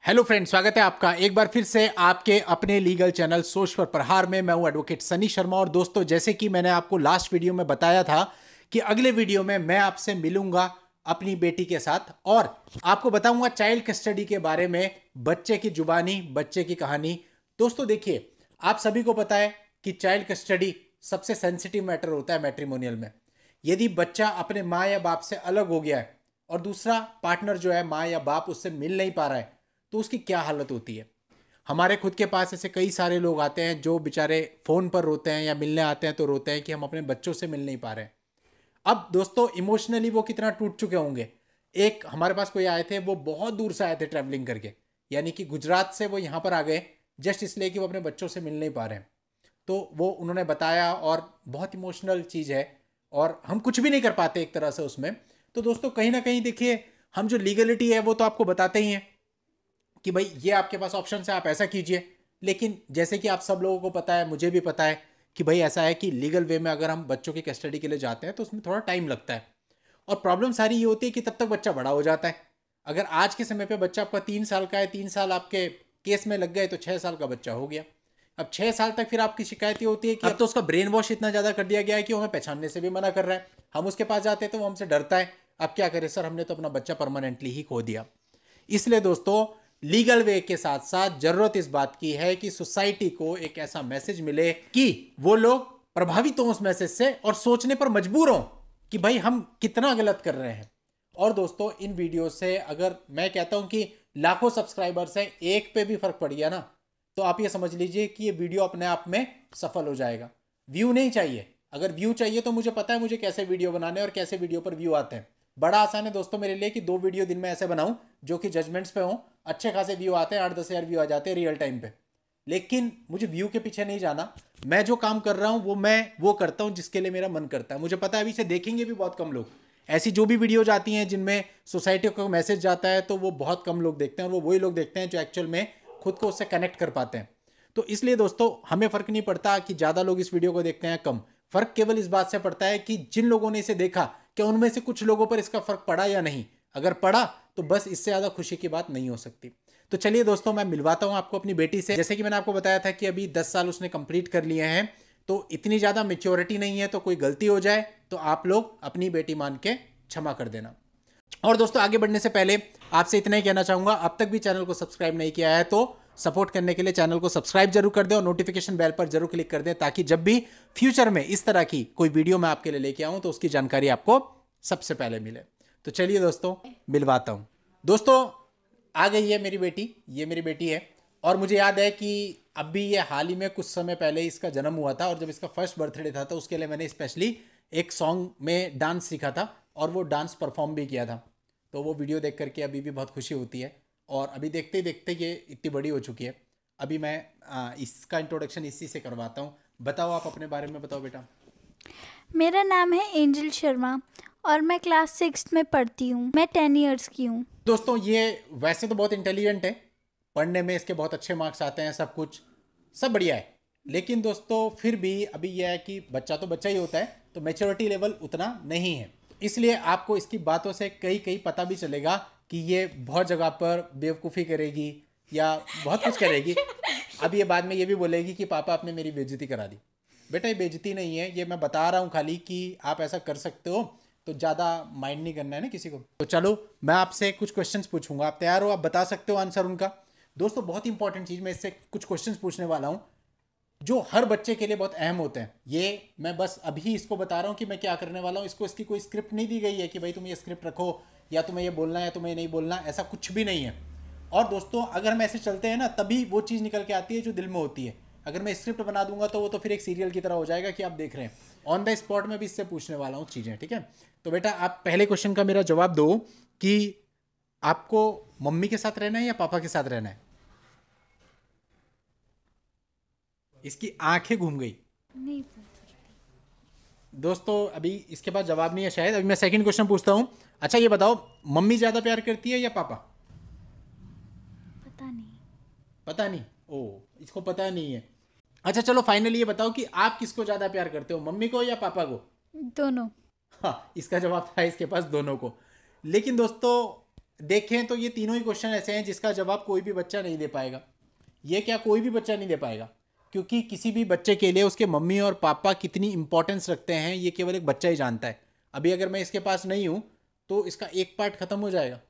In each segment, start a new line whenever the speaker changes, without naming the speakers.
Hello friend, स्वागत है आपका एक बार फिर से आपके अपने लीगल चैनल सोच पर प्रहार में। मैं हूं एडवोकेट सनी शर्मा। और दोस्तों, जैसे कि मैंने आपको लास्ट वीडियो में बताया था कि अगले वीडियो में मैं आपसे मिलूंगा अपनी बेटी के साथ और आपको बताऊंगा चाइल्ड कस्टडी के बारे में, बच्चे की जुबानी, बच्चे की कहानी। दोस्तों देखिए, आप सभी को पता है कि चाइल्ड कस्टडी सबसे सेंसिटिव मैटर होता है मैट्रिमोनियल में। यदि बच्चा अपने माँ या बाप से अलग हो गया है और दूसरा पार्टनर जो है माँ या बाप उससे मिल नहीं पा रहा है, तो उसकी क्या हालत होती है। हमारे खुद के पास ऐसे कई सारे लोग आते हैं जो बेचारे फ़ोन पर रोते हैं या मिलने आते हैं तो रोते हैं कि हम अपने बच्चों से मिल नहीं पा रहे हैं। अब दोस्तों, इमोशनली वो कितना टूट चुके होंगे। एक हमारे पास कोई आए थे, वो बहुत दूर से आए थे ट्रैवलिंग करके, यानी कि गुजरात से वो यहाँ पर आ गए जस्ट इसलिए कि वो अपने बच्चों से मिल नहीं पा रहे हैं। तो वो उन्होंने बताया और बहुत इमोशनल चीज़ है और हम कुछ भी नहीं कर पाते एक तरह से उसमें। तो दोस्तों, कहीं ना कहीं देखिए, हम जो लीगलिटी है वो तो आपको बताते ही हैं कि भाई ये आपके पास ऑप्शन है, आप ऐसा कीजिए। लेकिन जैसे कि आप सब लोगों को पता है, मुझे भी पता है कि भाई ऐसा है कि लीगल वे में अगर हम बच्चों की कस्टडी के लिए जाते हैं तो उसमें थोड़ा टाइम लगता है। और प्रॉब्लम सारी ये होती है कि तब तक बच्चा बड़ा हो जाता है। अगर आज के समय पे बच्चा आपका 3 साल का है, 3 साल आपके केस में लग गए तो 6 साल का बच्चा हो गया। अब 6 साल तक फिर आपकी शिकायत ये होती है कि अब तो उसका ब्रेन वॉश इतना ज़्यादा कर दिया गया है कि वो हमें पहचानने से भी मना कर रहा है। हम उसके पास जाते हैं तो वो हमसे डरता है। अब क्या करें सर, हमने तो अपना बच्चा परमानेंटली ही खो दिया। इसलिए दोस्तों, लीगल वे के साथ साथ जरूरत इस बात की है कि सोसाइटी को एक ऐसा मैसेज मिले कि वो लोग प्रभावित हों उस मैसेज से और सोचने पर मजबूर हों कि भाई हम कितना गलत कर रहे हैं। और दोस्तों, इन वीडियो से अगर मैं कहता हूं कि लाखों सब्सक्राइबर्स हैं, एक पे भी फर्क पड़ गया ना, तो आप ये समझ लीजिए कि ये वीडियो अपने आप में सफल हो जाएगा। व्यू नहीं चाहिए। अगर व्यू चाहिए तो मुझे पता है मुझे कैसे वीडियो बनाने और कैसे वीडियो पर व्यू आते हैं। बड़ा आसान है दोस्तों मेरे लिए कि 2 वीडियो दिन में ऐसे बनाऊं जो कि जजमेंट्स पे हों, अच्छे खासे व्यू आते हैं, 8-10 हज़ार व्यू आ जाते हैं रियल टाइम पे। लेकिन मुझे व्यू के पीछे नहीं जाना। मैं जो काम कर रहा हूं वो करता हूं जिसके लिए मेरा मन करता है। मुझे पता है अभी से देखेंगे भी बहुत कम लोग। ऐसी जो भी वीडियो जाती हैं जिनमें सोसाइटी को मैसेज जाता है तो वो बहुत कम लोग देखते हैं, और वो वही लोग देखते हैं जो एक्चुअल में खुद को उससे कनेक्ट कर पाते हैं। तो इसलिए दोस्तों, हमें फ़र्क नहीं पड़ता कि ज़्यादा लोग इस वीडियो को देखते हैं कम। फ़र्क केवल इस बात से पड़ता है कि जिन लोगों ने इसे देखा, क्या उनमें से कुछ लोगों पर इसका फ़र्क पड़ा या नहीं। अगर पड़ा तो बस इससे ज़्यादा खुशी की बात नहीं हो सकती। तो चलिए दोस्तों, मैं मिलवाता हूँ आपको अपनी बेटी से। जैसे कि मैंने आपको बताया था कि अभी 10 साल उसने कंप्लीट कर लिए हैं, तो इतनी ज़्यादा मेच्योरिटी नहीं है, तो कोई गलती हो जाए तो आप लोग अपनी बेटी मान के क्षमा कर देना। और दोस्तों, आगे बढ़ने से पहले आपसे इतना ही कहना चाहूँगा, अब तक भी चैनल को सब्सक्राइब नहीं किया है तो सपोर्ट करने के लिए चैनल को सब्सक्राइब जरूर कर दें और नोटिफिकेशन बेल पर जरूर क्लिक कर दें, ताकि जब भी फ्यूचर में इस तरह की कोई वीडियो मैं आपके लिए लेके आऊँ तो उसकी जानकारी आपको सबसे पहले मिले। तो चलिए दोस्तों, मिलवाता हूँ। दोस्तों, आ गई है मेरी बेटी, ये मेरी बेटी है। और मुझे याद है कि अभी ये हाल ही में कुछ समय पहले इसका जन्म हुआ था, और जब इसका फर्स्ट बर्थडे था तो उसके लिए मैंने स्पेशली एक सॉन्ग में डांस सीखा था और वो डांस परफॉर्म भी किया था। तो वो वीडियो देख करके अभी भी बहुत खुशी होती है। और अभी देखते ही देखते ये इतनी बड़ी हो चुकी है। अभी मैं इसका इंट्रोडक्शन इसी से करवाता हूँ। बताओ, आप अपने बारे में बताओ बेटा।
मेरा नाम है एंजल शर्मा और मैं क्लास 6 में पढ़ती हूँ। मैं 10 इयर्स की हूँ।
दोस्तों, ये वैसे तो बहुत इंटेलिजेंट है, पढ़ने में इसके बहुत अच्छे मार्क्स आते हैं, सब कुछ सब बढ़िया है। लेकिन दोस्तों, फिर भी अभी यह है कि बच्चा तो बच्चा ही होता है, तो मैच्योरिटी लेवल उतना नहीं है। इसलिए आपको इसकी बातों से कई कई पता भी चलेगा कि ये बहुत जगह पर बेवकूफ़ी करेगी या बहुत कुछ करेगी। अब ये बाद में ये भी बोलेगी कि पापा आपने मेरी बेइज्जती करा दी। बेटा, ये बेइज्जती नहीं है, ये मैं बता रहा हूँ खाली कि आप ऐसा कर सकते हो, तो ज़्यादा माइंड नहीं करना है ना किसी को। तो चलो, मैं आपसे कुछ क्वेश्चंस पूछूंगा, आप तैयार हो? आप बता सकते हो आंसर उनका। दोस्तों, बहुत इंपॉर्टेंट चीज़, मैं इससे कुछ क्वेश्चंस पूछने वाला हूँ जो हर बच्चे के लिए बहुत अहम होते हैं। ये मैं बस अभी इसको बता रहा हूँ कि मैं क्या करने वाला हूँ। इसको इसकी कोई स्क्रिप्ट नहीं दी गई है कि भाई तुम ये स्क्रिप्ट रखो या तुम्हें ये बोलना है या तुम्हें नहीं बोलना, ऐसा कुछ भी नहीं है। और दोस्तों, अगर हम ऐसे चलते हैं ना, तभी वो चीज़ निकल के आती है जो दिल में होती है। अगर मैं स्क्रिप्ट बना दूंगा तो वो तो फिर एक सीरियल की तरह हो जाएगा कि आप देख रहे हैं। ऑन द स्पॉट में भी इससे पूछने वाला हूँ चीज़ें, ठीक है? तो बेटा, आप पहले क्वेश्चन का मेरा जवाब दो कि आपको मम्मी के साथ रहना है या पापा के साथ रहना है? इसकी आंखें घूम गई।
नहीं बोल सकती।
दोस्तों, अभी इसके पास जवाब नहीं है शायद। अभी मैं सेकंड क्वेश्चन पूछता हूँ। अच्छा, ये बताओ, मम्मी ज़्यादा प्यार करती है या पापा?
पता नहीं।
पता नहीं। ओ, इसको पता नहीं है। अच्छा चलो, फाइनली ये बताओ कि आप किसको ज़्यादा प्यार करते हो, मम्मी को या पापा को?
दोनों।
हाँ, इसका जवाब था इसके पास दोनों को। लेकिन दोस्तों, देखें तो ये तीनों ही क्वेश्चन ऐसे हैं जिसका जवाब कोई भी बच्चा नहीं दे पाएगा। ये क्या कोई भी बच्चा नहीं दे पाएगा, क्योंकि किसी भी बच्चे के लिए उसके मम्मी और पापा कितनी इंपॉर्टेंस रखते हैं ये केवल एक बच्चा ही जानता है। अभी अगर मैं इसके पास नहीं हूँ तो इसका एक पार्ट खत्म हो जाएगा,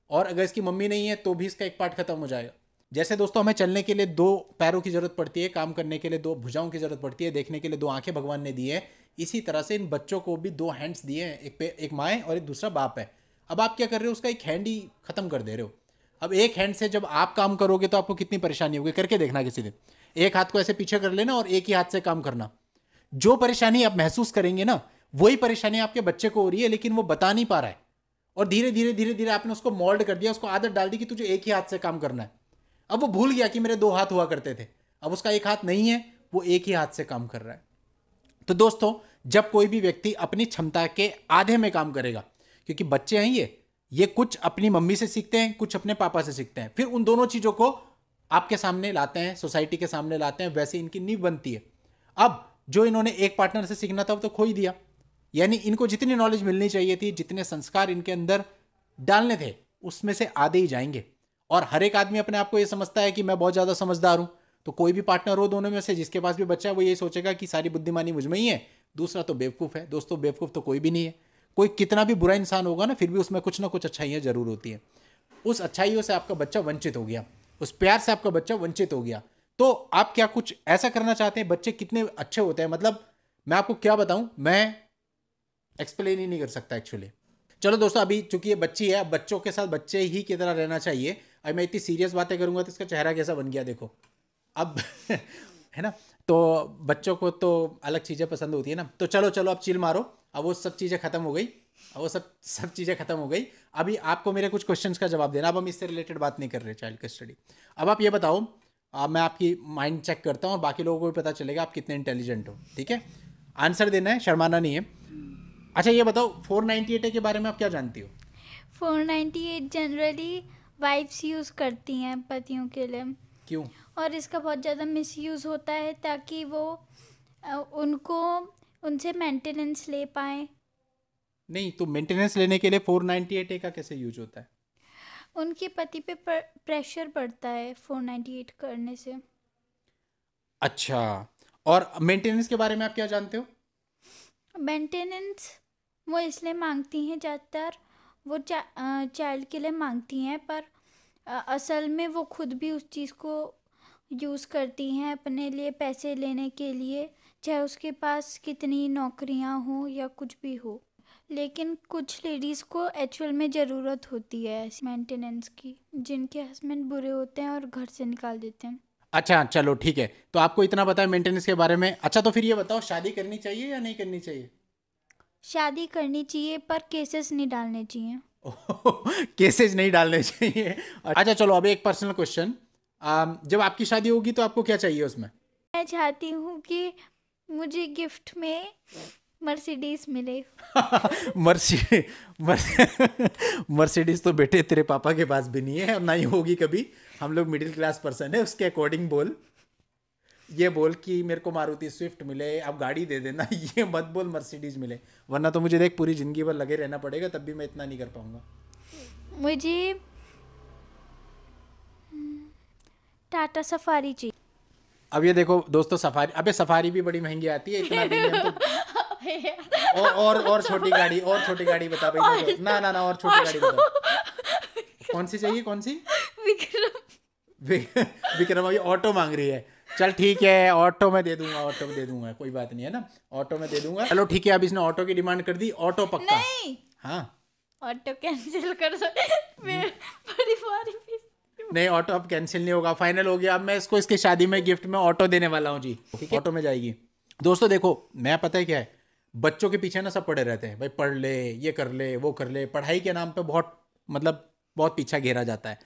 और अगर इसकी मम्मी नहीं है तो भी इसका एक पार्ट खत्म हो जाएगा। जैसे दोस्तों हमें चलने के लिए 2 पैरों की जरूरत पड़ती है, काम करने के लिए 2 भुजाओं की जरूरत पड़ती है, देखने के लिए 2 आंखें भगवान ने दी है, इसी तरह से इन बच्चों को भी 2 हैंड्स दिए हैं, एक माँ है और एक दूसरा बाप है। अब आप क्या कर रहे हो, उसका एक हैंड ही खत्म कर दे रहे हो। अब एक हैंड से जब आप काम करोगे तो आपको कितनी परेशानी होगी, करके देखना किसी दिन। एक हाथ को ऐसे पीछे कर लेना और एक ही हाथ से काम करना। जो परेशानी आप महसूस करेंगे ना, वही परेशानी आपके बच्चे को हो रही है, लेकिन वो बता नहीं पा रहा है। और धीरे धीरे धीरे धीरे आपने उसको मोल्ड कर दिया, उसको आदत डाल दी कि तुझे एक ही हाथ से काम करना है। अब वो भूल गया कि मेरे 2 हाथ हुआ करते थे, अब उसका एक हाथ नहीं है, वो एक ही हाथ से काम कर रहा है। तो दोस्तों जब कोई भी व्यक्ति अपनी क्षमता के आधे में काम करेगा, क्योंकि बच्चे हैं ये कुछ अपनी मम्मी से सीखते हैं, कुछ अपने पापा से सीखते हैं, फिर उन दोनों चीज़ों को आपके सामने लाते हैं, सोसाइटी के सामने लाते हैं, वैसे इनकी नींव बनती है। अब जो इन्होंने एक पार्टनर से सीखना था वो तो खो ही दिया, यानी इनको जितनी नॉलेज मिलनी चाहिए थी, जितने संस्कार इनके अंदर डालने थे, उसमें से आधे ही जाएंगे। और हर एक आदमी अपने आप को ये समझता है कि मैं बहुत ज़्यादा समझदार हूँ, तो कोई भी पार्टनर हो दोनों में से जिसके पास भी बच्चा है वो यही सोचेगा कि सारी बुद्धिमानी मुझ में ही है, दूसरा तो बेवकूफ़ है। दोस्तों बेवकूफ़ तो कोई भी नहीं है। कोई कितना भी बुरा इंसान होगा ना, फिर भी उसमें कुछ ना कुछ अच्छाइयाँ जरूर होती हैं। उस अच्छाइयों से आपका बच्चा वंचित हो गया, उस प्यार से आपका बच्चा वंचित हो गया, तो आप क्या कुछ ऐसा करना चाहते हैं? बच्चे कितने अच्छे होते हैं, मतलब मैं आपको क्या बताऊं, मैं एक्सप्लेन ही नहीं कर सकता एक्चुअली। चलो दोस्तों, अभी चूंकि ये बच्ची है, अब बच्चों के साथ बच्चे ही की तरह रहना चाहिए। अब मैं इतनी सीरियस बातें करूंगा तो इसका चेहरा कैसा बन गया देखो अब है ना। तो बच्चों को तो अलग चीज़ें पसंद होती है ना। तो चलो चलो अब चिल मारो, अब वो सब चीज़ें खत्म हो गई, अब वो सब चीज़ें खत्म हो गई। अभी आपको मेरे कुछ क्वेश्चंस का जवाब देना। अब हम इससे रिलेटेड बात नहीं कर रहे चाइल्ड कस्टडी। अब आप ये बताओ, मैं आपकी माइंड चेक करता हूँ और बाकी लोगों को भी पता चलेगा आप कितने इंटेलिजेंट हो, ठीक है? आंसर देना है, शर्माना नहीं है। अच्छा ये बताओ 498 के बारे में आप क्या जानती हो?
498 जनरली वाइफ्स यूज़ करती हैं पतियों के लिए।
क्यों?
और इसका बहुत ज़्यादा मिसयूज़ होता है ताकि वो उनको उनसे मेंटेनेंस ले पाएँ।
नहीं, तो मेंटेनेंस लेने के लिए 498 का कैसे यूज होता है?
उनके पति पे प्रेशर पड़ता है 498 करने से।
अच्छा, और मेंटेनेंस के बारे में आप क्या जानते हो?
मेंटेनेंस वो इसलिए मांगती हैं, ज़्यादातर वो चाइल्ड के लिए मांगती हैं, पर असल में वो खुद भी उस चीज़ को यूज़ करती हैं अपने लिए पैसे लेने के लिए, चाहे उसके पास कितनी नौकरियां हो या कुछ भी हो। लेकिन कुछ लेडीज़ को एक्चुअल में ज़रूरत होती है मेंटेनेंस की, जिनके हस्बैंड बुरे होते हैं और घर से निकाल देते हैं।
अच्छा चलो ठीक है, तो आपको इतना पता है मेंटेनेंस के बारे में। अच्छा तो फिर ये बताओ, शादी करनी चाहिए या नहीं करनी चाहिए?
शादी करनी चाहिए पर केसेस नहीं डालने चाहिए।
केसेज नहीं डालने चाहिए। अच्छा चलो, अब एक पर्सनल क्वेश्चन, जब आपकी शादी होगी तो आपको क्या चाहिए उसमें?
मैं चाहती हूँ कि मुझे गिफ्ट में मर्सिडीज मिले।
मर्सिडीज तो बेटे तेरे पापा के पास भी नहीं है और ना ही होगी कभी। हम लोग मिडिल क्लास पर्सन है, उसके अकॉर्डिंग बोल। ये बोल कि मेरे को मारुति स्विफ्ट मिले, आप गाड़ी दे देना, ये मत बोल मर्सिडीज मिले, वरना तो मुझे देख पूरी जिंदगी भर लगे रहना पड़ेगा, तब भी मैं इतना नहीं कर पाऊंगा।
मुझे टाटा सफारी चाहिए।
अब ये देखो दोस्तों, सफारी, अबे सफारी भी बड़ी महंगी आती है, इतना भी नहीं हम तो और छोटी गाड़ी, और छोटी गाड़ी बता भाई। तो ना ना ना, और छोटी गाड़ी बता। कौन सी चाहिए, कौन सी? विक्रम अभी ऑटो मांग रही है। चल ठीक है, ऑटो में दे दूंगा, ऑटो में दे दूंगा, कोई बात नहीं है ना, ऑटो में दे दूंगा। चलो ठीक है, अब इसने ऑटो की डिमांड कर दी, ऑटो पक्का?
नहीं,
हाँ
ऑटो कैंसिल कर बड़ी भारी फीस।
नहीं, ऑटो अब कैंसिल नहीं होगा, फाइनल हो गया। अब मैं इसको इसकी शादी में गिफ्ट में ऑटो देने वाला हूँ जी, ठीक है? ऑटो में जाएगी। दोस्तों देखो, मैं पता है क्या है, बच्चों के पीछे ना सब पड़े रहते हैं, भाई पढ़ ले, ये कर ले, वो कर ले, पढ़ाई के नाम पे बहुत मतलब बहुत पीछा घेरा जाता है।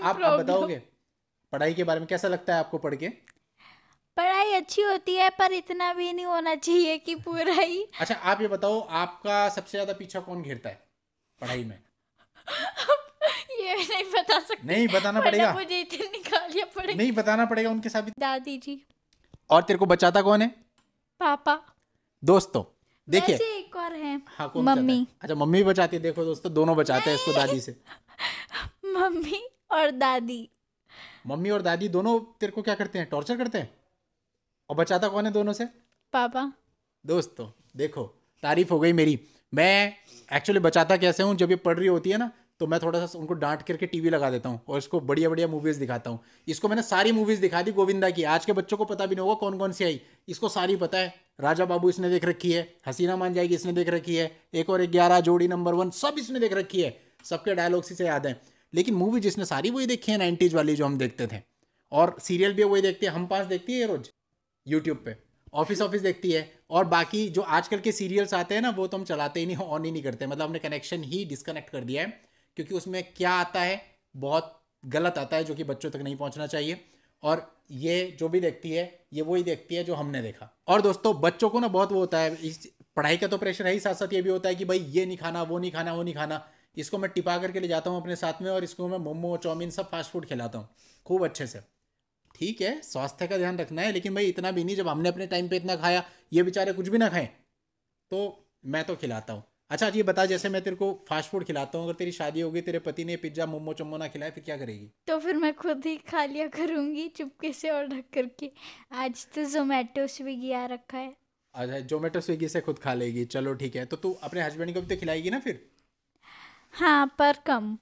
आप बताओगे पढ़ाई के बारे में, कैसा लगता है आपको पढ़ के?
पढ़ाई अच्छी होती है पर इतना भी नहीं होना चाहिए कि पूरा ही।
अच्छा आप ये बताओ, आपका सबसे ज्यादा पीछा कौन घेरता है पढ़ाई में?
ये नहीं बता सकते।
नहीं बताना पड़ेगा,
मुझे इतनी निकालिया पड़ेगी।
नहीं बताना पड़ेगा, उनके साथ भी।
दादी जी।
और तेरे को बचाता कौन है?
पापा।
दोस्तों देखिए,
वैसे एक और है,
हाँ, कौन
मम्मी।
अच्छा मम्मी भी बचाती है। देखो दोस्तों, दोनों बचाते हैं इसको दादी से।
मम्मी और दादी।
मम्मी और दादी दोनों तेरे को क्या करते हैं, टॉर्चर करते हैं? और बचाता कौन है दोनों से?
पापा।
दोस्तों देखो, तारीफ हो गई मेरी। मैं एक्चुअली बचाता कैसे हूँ, जब ये पढ़ रही होती है ना तो मैं थोड़ा सा उनको डांट करके टीवी लगा देता हूँ और इसको बढ़िया बढ़िया मूवीज़ दिखाता हूँ। इसको मैंने सारी मूवीज़ दिखा दी गोविंदा की। आज के बच्चों को पता भी नहीं होगा कौन कौन सी आई, इसको सारी पता है। राजा बाबू इसने देख रखी है, हसीना मान जाएगी इसने देख रखी है, एक और 11, जोड़ी नंबर 1, सब इसने देख रखी है। सबके डायलॉग्स इसे याद हैं। लेकिन मूवी जिसने सारी वही देखी है 90s वाली जो हम देखते थे। और सीरियल भी वही देखती है, हम पास देखती है ये रोज यूट्यूब पे। ऑफिस ऑफिस देखती है। और बाकी जो आजकल के सीरियल्स आते हैं ना वो तो हम चलाते ही नहीं, ऑन ही नहीं करते। मतलब हमने कनेक्शन ही डिस्कनेक्ट कर दिया है, क्योंकि उसमें क्या आता है बहुत गलत आता है जो कि बच्चों तक नहीं पहुंचना चाहिए। और ये जो भी देखती है ये वही देखती है जो हमने देखा। और दोस्तों बच्चों को ना बहुत वो होता है, इस पढ़ाई का तो प्रेशर है ही, साथ साथ ये भी होता है कि भाई ये नहीं खाना, वो नहीं खाना, वो नहीं खाना। इसको मैं टिपा करके ले जाता हूँ अपने साथ में और इसको मैं मोमो चाउमीन सब फास्ट फूड खिलाता हूँ खूब अच्छे से। ठीक है स्वास्थ्य का ध्यान रखना है, लेकिन भाई इतना भी नहीं, जब हमने अपने टाइम पे इतना खाया ये बेचारे कुछ भी ना खाएं तो मैं तो खिलाता हूँ। अच्छा ये बता, जैसे मैं तेरे को फास्ट फूड खिलाता हूँ, अगर तेरी शादी होगी, तेरे पति ने पिज्जा मोमो चम्मो ना खिलाए, फिर क्या करेगी?
तो फिर मैं खुद ही खा लिया करूँगी चुपके से ऑर्डर करके। आज तो जोमेटो स्विगी आ रखा है।
अच्छा जोमेटो स्विगी से खुद खा लेगी, चलो ठीक है। तो तू अपने हस्बैंड को भी तो खिलाएगी ना फिर?
हाँ पर कम।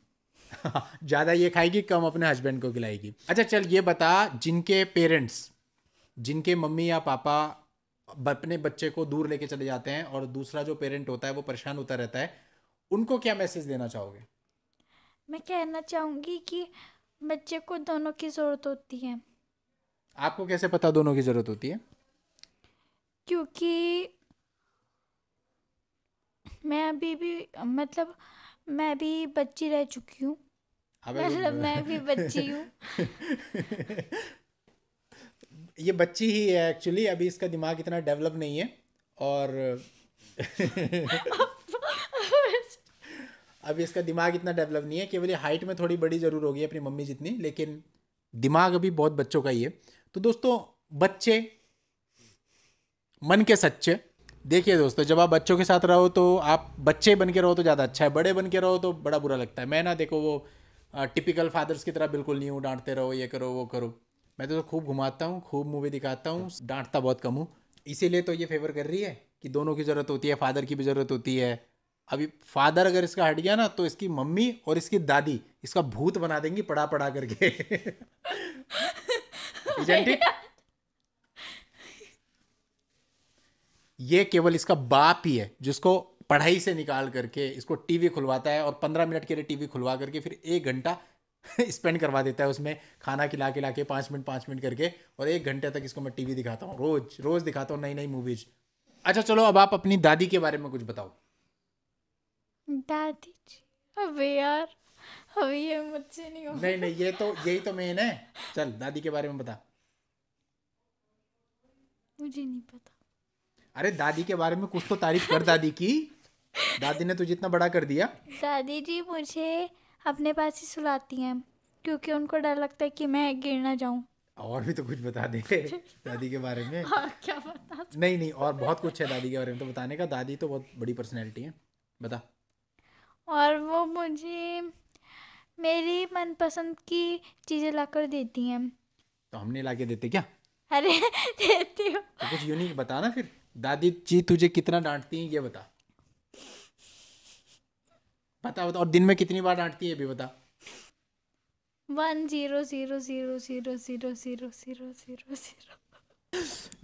ज़्यादा ये खाएगी, कम अपने हस्बैंड को खिलाएगी। अच्छा चल ये बता, जिनके पेरेंट्स, जिनके मम्मी या पापा अपने बच्चे को दूर लेके चले जाते हैं और दूसरा जो पेरेंट होता है वो परेशान होता रहता है, उनको क्या मैसेज देना चाहोगे?
मैं कहना चाहूँगी कि बच्चे को दोनों की ज़रूरत होती है।
आपको कैसे पता दोनों की ज़रूरत होती है?
क्योंकि मैं अभी भी मतलब मैं भी बच्ची रह चुकी हूँ।
अबे
मतलब मैं भी बच्ची हूँ।
ये बच्ची ही है एक्चुअली, अभी इसका दिमाग इतना डेवलप नहीं है। और अभी इसका दिमाग इतना डेवलप नहीं है, केवल ये हाइट में थोड़ी बड़ी जरूर होगी अपनी मम्मी जितनी, लेकिन दिमाग अभी बहुत बच्चों का ही है। तो दोस्तों बच्चे मन के सच्चे। देखिए दोस्तों, जब आप बच्चों के साथ रहो तो आप बच्चे बन के रहो तो ज़्यादा अच्छा है, बड़े बन के रहो तो बड़ा बुरा लगता है। मैं ना देखो वो टिपिकल फादर्स की तरह बिल्कुल नहीं हूँ, डांटते रहो ये करो वो करो। मैं तो खूब घुमाता हूँ, खूब मूवी दिखाता हूँ, डांटता बहुत कम हूँ। इसीलिए तो ये फेवर कर रही है कि दोनों की ज़रूरत होती है, फादर की भी ज़रूरत होती है। अभी फादर अगर इसका हट गया ना तो इसकी मम्मी और इसकी दादी इसका भूत बना देंगी पढ़ा पढ़ा करके। Isn't it? ये केवल इसका बाप ही है जिसको पढ़ाई से निकाल करके इसको टीवी खुलवाता है, और 15 मिनट के लिए टीवी खुलवा करके फिर 1 घंटा स्पेंड करवा देता है उसमें, खाना खिला के 5 मिनट करके। और 1 घंटे तक इसको मैं टीवी दिखाता हूँ, रोज रोज दिखाता हूँ नई नई मूवीज। अच्छा चलो अब आप अपनी दादी के बारे में कुछ बताओ।
दादी जी, अबे यार अभी ये मुझसे नहीं होगा।
नहीं नहीं, ये तो यही तो मेन है। चल दादी के बारे में बता।
मुझे नहीं पता।
अरे दादी के बारे में कुछ तो तारीफ कर दादी की, दादी ने तुझे इतना बड़ा कर दिया।
दादी जी मुझे अपने पास ही सुलाती हैं क्योंकि उनको डर लगता है कि मैं गिर ना जाऊं।
और भी तो कुछ बता दे दादी के बारे में।
हाँ क्या बता।
नहीं नहीं, और बहुत कुछ है दादी के बारे में तो बताने का, दादी तो बहुत बड़ी पर्सनैलिटी है, बता।
और वो मुझे मेरी मनपसंद की चीज़ें लाकर देती हैं।
तो हमने ला के देते क्या?
अरे देती हूँ।
तो कुछ यूनिक बता ना फिर, दादी जी तुझे कितना डांटती हैं ये बता। बता बता, और दिन में कितनी बार डांटती है ये भी बता।
10000000000।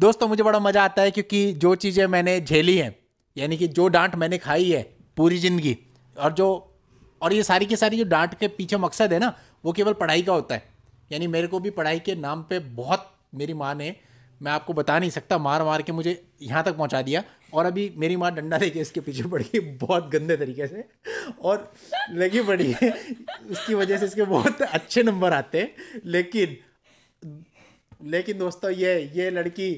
दोस्तों मुझे बड़ा मजा आता है क्योंकि जो चीज़ें मैंने झेली हैं, यानी कि जो डांट मैंने खाई है पूरी जिंदगी, और ये सारी की सारी जो डांट के पीछे मकसद है ना वो केवल पढ़ाई का होता है। यानी मेरे को भी पढ़ाई के नाम पे बहुत मेरी माँ ने, मैं आपको बता नहीं सकता, मार मार के मुझे यहाँ तक पहुँचा दिया। और अभी मेरी माँ डंडा लेके इसके पीछे पड़ गई बहुत गंदे तरीके से, और लगी पड़ी है। उसकी वजह से इसके बहुत अच्छे नंबर आते हैं। लेकिन दोस्तों ये लड़की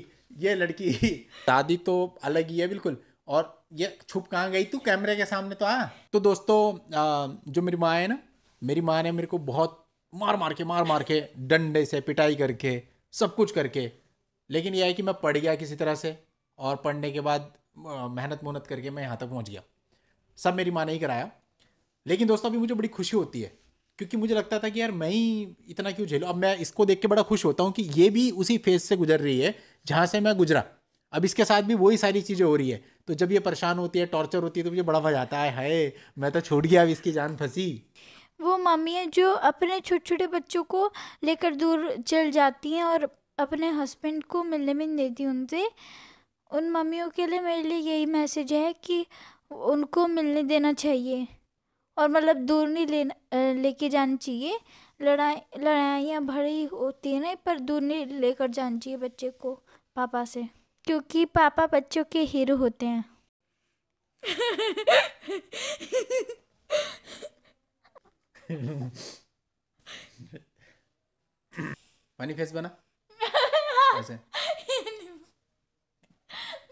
दादी तो अलग ही है बिल्कुल। और ये छुप कहाँ गई तू, कैमरे के सामने तो आ। तो दोस्तों जो मेरी माँ है ना, मेरी माँ ने मेरे को बहुत मार मार के डंडे से पिटाई करके सब कुछ करके, लेकिन यह है कि मैं पढ़ गया किसी तरह से, और पढ़ने के बाद मेहनत करके मैं यहाँ तक पहुँच गया। सब मेरी माँ ने ही कराया। लेकिन दोस्तों अभी मुझे बड़ी खुशी होती है क्योंकि मुझे लगता था कि यार मैं ही इतना क्यों झेलूं। अब मैं इसको देख के बड़ा खुश होता हूँ कि ये भी उसी फेज से गुजर रही है जहाँ से मैं गुजरा। अब इसके साथ भी वही सारी चीज़ें हो रही है, तो जब ये परेशान होती है, टॉर्चर होती है, तो मुझे बड़ा मजा आता है, हाय मैं तो छूट गया, अब इसकी जान फंसी।
वो मम्मी है जो अपने छोटे छोटे बच्चों को लेकर दूर चल जाती हैं और अपने हस्बैंड को मिलने में नहीं देती उनसे। उन मम्मियों के लिए मेरे लिए यही मैसेज है कि उनको मिलने देना चाहिए और मतलब दूर नहीं लेके जानी चाहिए। लड़ाइयाँ भरी होती है ना, पर दूर नहीं लेकर जानी चाहिए बच्चे को पापा से, क्योंकि पापा बच्चों के हीरो होते हैं।
फनी फेस बना ऐसे।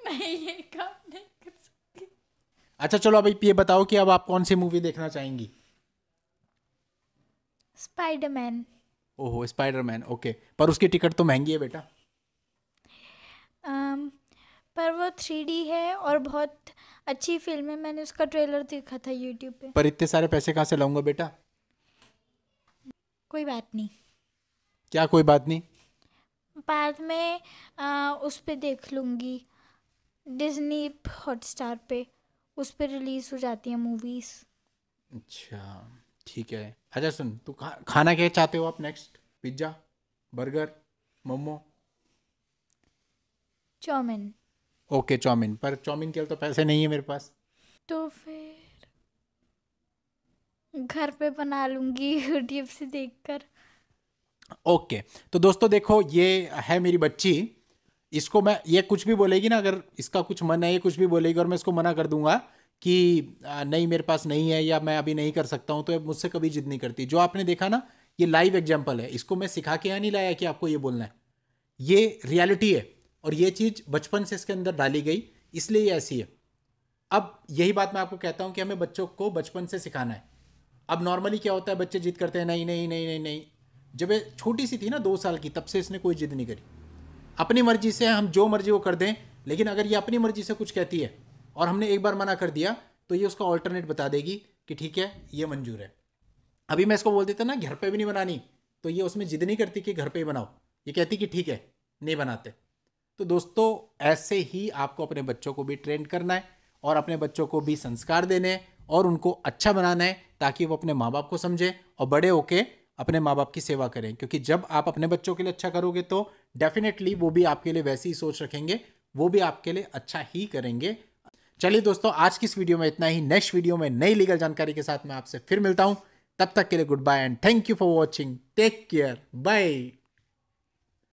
मैं ये काम नहीं कर सकती।
अच्छा चलो अब ये बताओ कि अब आप कौन सी मूवी देखना चाहेंगी?
स्पाइडरमैन।
ओहो स्पाइडरमैन, ओके, पर उसकी टिकट तो महंगी है बेटा।
पर वो 3D है और बहुत अच्छी फिल्म है। मैंने उसका ट्रेलर देखा था यूट्यूब पे।
पर इतने सारे पैसे कहाँ से लाऊंगा बेटा?
कोई बात नहीं,
क्या कोई बात नहीं?
बाद में उस पे देख लूँगी, डिज्नी हॉटस्टार पे उस पे रिलीज हो जाती हैं मूवीज।
अच्छा ठीक है। अच्छा सुन, तू खाना क्या चाहते हो आप next? Pizza, burger, momo?
Chow mein.
Okay chow mein, पर चाउमीन के लिए तो पैसे नहीं है मेरे पास।
तो फिर घर पे बना लूँगी यूट्यूब से देखकर।
ओके तो दोस्तों देखो, ये है मेरी बच्ची। इसको मैं, ये कुछ भी बोलेगी ना, अगर इसका कुछ मन है, ये कुछ भी बोलेगी और मैं इसको मना कर दूंगा कि नहीं मेरे पास नहीं है या मैं अभी नहीं कर सकता हूँ, तो ये मुझसे कभी जिद नहीं करती। जो आपने देखा ना, ये लाइव एग्जाम्पल है। इसको मैं सिखा के यहाँ नहीं लाया कि आपको ये बोलना है, ये रियलिटी है और ये चीज़ बचपन से इसके अंदर डाली गई, इसलिए ये ऐसी है। अब यही बात मैं आपको कहता हूँ कि हमें बच्चों को बचपन से सिखाना है। अब नॉर्मली क्या होता है, बच्चे जिद करते हैं, नहीं नहीं नहीं नहीं नहीं। जब ये छोटी सी थी ना 2 साल की, तब से इसने कोई जिद नहीं करी। अपनी मर्जी से हम जो मर्जी वो कर दें, लेकिन अगर ये अपनी मर्जी से कुछ कहती है और हमने एक बार मना कर दिया, तो ये उसका ऑल्टरनेट बता देगी कि ठीक है ये मंजूर है। अभी मैं इसको बोल देता ना घर पे भी नहीं बनानी, तो ये उसमें जिद नहीं करती कि घर पे ही बनाओ, ये कहती कि ठीक है नहीं बनाते। तो दोस्तों ऐसे ही आपको अपने बच्चों को भी ट्रेन करना है और अपने बच्चों को भी संस्कार देने हैं और उनको अच्छा बनाना है, ताकि वो अपने माँ बाप को समझे और बड़े होके अपने माँ बाप की सेवा करें। क्योंकि जब आप अपने बच्चों के लिए अच्छा करोगे तो डेफिनेटली वो भी आपके लिए वैसी ही सोच रखेंगे, वो भी आपके लिए अच्छा ही करेंगे। चलिए दोस्तों, आज की इस वीडियो में इतना ही। नेक्स्ट वीडियो में नई लीगल जानकारी के साथ मैं आपसे फिर मिलता हूं। तब तक के लिए goodbye and thank you for watching. Take care, bye.